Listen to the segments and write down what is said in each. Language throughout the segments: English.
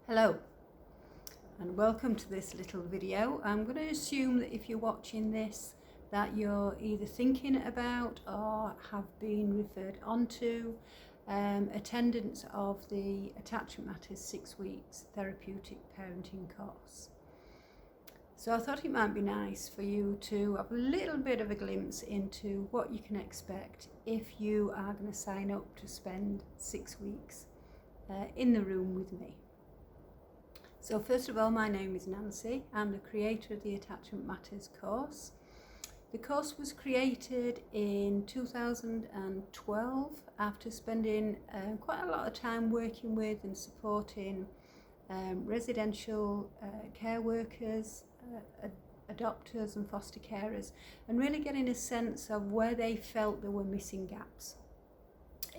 Hello and welcome to this little video. I'm going to assume that if you're watching this that you're either thinking about or have been referred onto attendance of the Attachment Matters 6 weeks Therapeutic Parenting course. So I thought it might be nice for you to have a little bit of a glimpse into what you can expect if you are going to sign up to spend 6 weeks in the room with me. So first of all, my name is Nancy. I'm the creator of the Attachment Matters course. The course was created in 2012 after spending quite a lot of time working with and supporting residential care workers, adopters and foster carers, and really getting a sense of where they felt there were missing gaps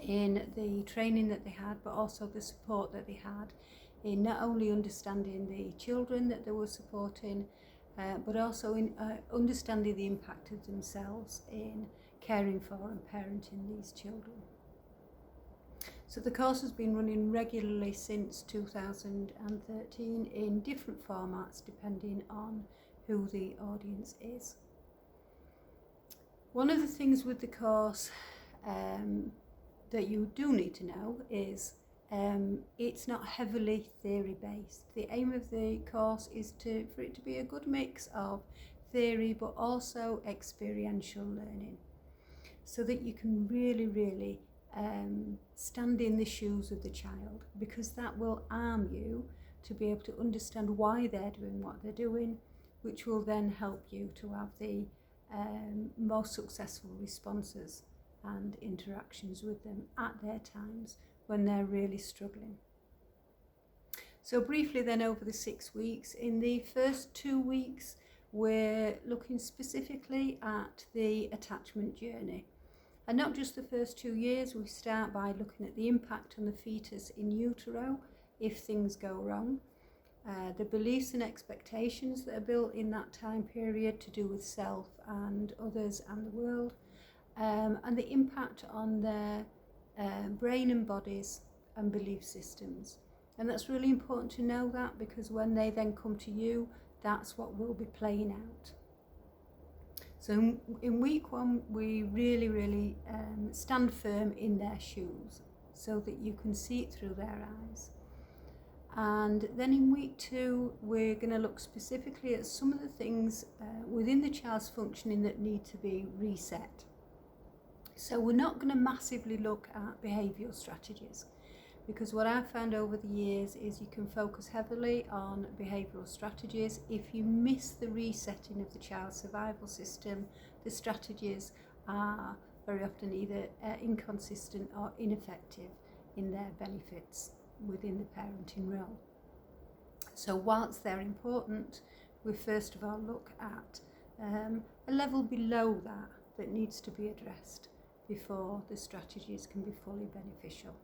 in the training that they had, but also the support that they had in not only understanding the children that they were supporting, but also in understanding the impact of themselves in caring for and parenting these children. So the course has been running regularly since 2013 in different formats depending on who the audience is. One of the things with the course that you do need to know is it's not heavily theory based. The aim of the course is for it to be a good mix of theory but also experiential learning, so that you can really stand in the shoes of the child, because that will arm you to be able to understand why they're doing what they're doing, which will then help you to have the most successful responses and interactions with them at their times when they're really struggling. So briefly then, over the 6 weeks, in the first 2 weeks we're looking specifically at the attachment journey, and not just the first 2 years. We start by looking at the impact on the fetus in utero if things go wrong, the beliefs and expectations that are built in that time period to do with self and others and the world, and the impact on their brain and bodies and belief systems. And that's really important to know that, because when they then come to you, that's what will be playing out. So in week 1 we really stand firm in their shoes so that you can see it through their eyes. And then in week 2 we're going to look specifically at some of the things within the child's functioning that need to be reset. So we're not going to massively look at behavioural strategies, because what I've found over the years is you can focus heavily on behavioural strategies. If you miss the resetting of the child's survival system, the strategies are very often either inconsistent or ineffective in their benefits within the parenting role. So whilst they're important, we first of all look at a level below that needs to be addressed before the strategies can be fully beneficial.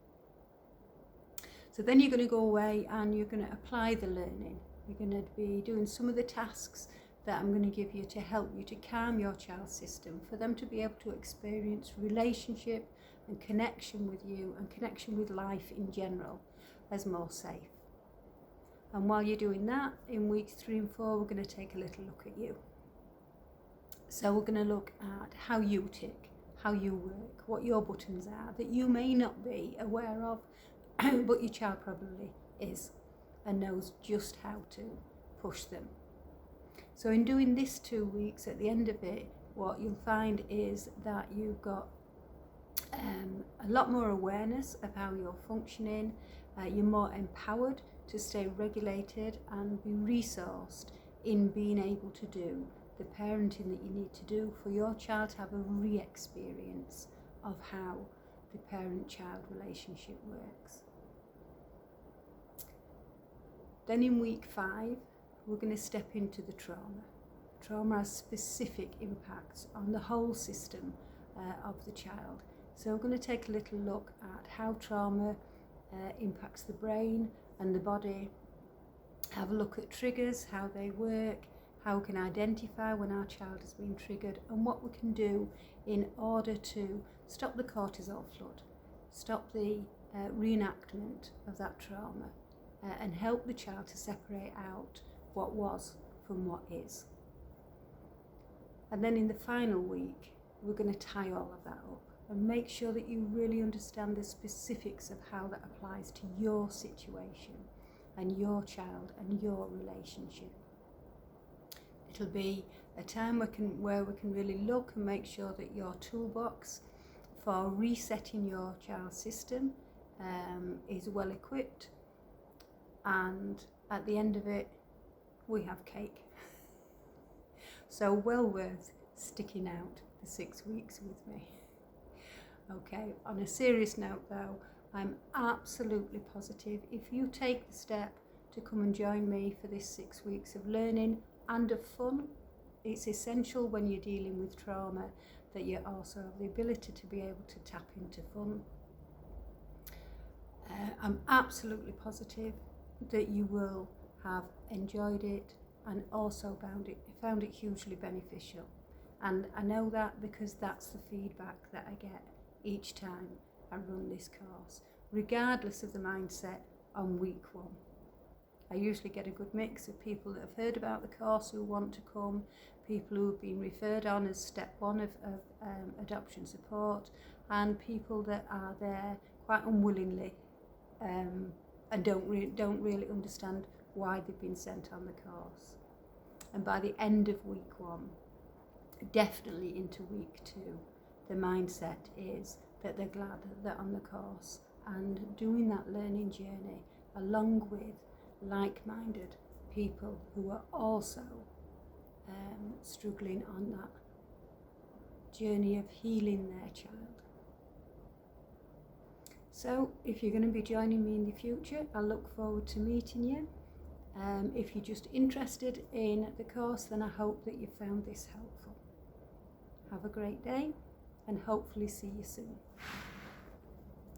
So then you're going to go away and you're going to apply the learning. You're going to be doing some of the tasks that I'm going to give you to help you to calm your child's system, for them to be able to experience relationship and connection with you and connection with life in general as more safe. And while you're doing that, in weeks 3 and 4 we're going to take a little look at you. So we're going to look at how you tick, how you work, what your buttons are that you may not be aware of, but your child probably is and knows just how to push them. So in doing this 2 weeks, at the end of it, what you'll find is that you've got a lot more awareness of how you're functioning. You're more empowered to stay regulated and be resourced in being able to do the parenting that you need to do for your child to have a re-experience of how the parent-child relationship works. Then in week 5 we're going to step into the trauma. Trauma has specific impacts on the whole system of the child. So we're going to take a little look at how trauma impacts the brain and the body, have a look at triggers, how they work, how we can identify when our child has been triggered, and what we can do in order to stop the cortisol flood, stop the reenactment of that trauma, and help the child to separate out what was from what is. And then in the final week, we're going to tie all of that up and make sure that you really understand the specifics of how that applies to your situation and your child and your relationship. It'll be a time where we can really look and make sure that your toolbox for resetting your child's system is well equipped, and at the end of it we have cake. So well worth sticking out the 6 weeks with me. Okay, on a serious note though, I'm absolutely positive if you take the step to come and join me for this 6 weeks of learning and of fun, it's essential when you're dealing with trauma that you also have the ability to be able to tap into fun. I'm absolutely positive that you will have enjoyed it and also found it hugely beneficial. And I know that because that's the feedback that I get each time I run this course, regardless of the mindset on week 1. I usually get a good mix of people that have heard about the course who want to come, people who have been referred on as step 1 of adoption support, and people that are there quite unwillingly and don't really understand why they've been sent on the course. And by the end of week 1, definitely into week 2, the mindset is that they're glad they're on the course and doing that learning journey along with like-minded people who are also struggling on that journey of healing their child. So if you're going to be joining me in the future, I look forward to meeting you. If you're just interested in the course, then I hope that you found this helpful. Have a great day and hopefully see you soon.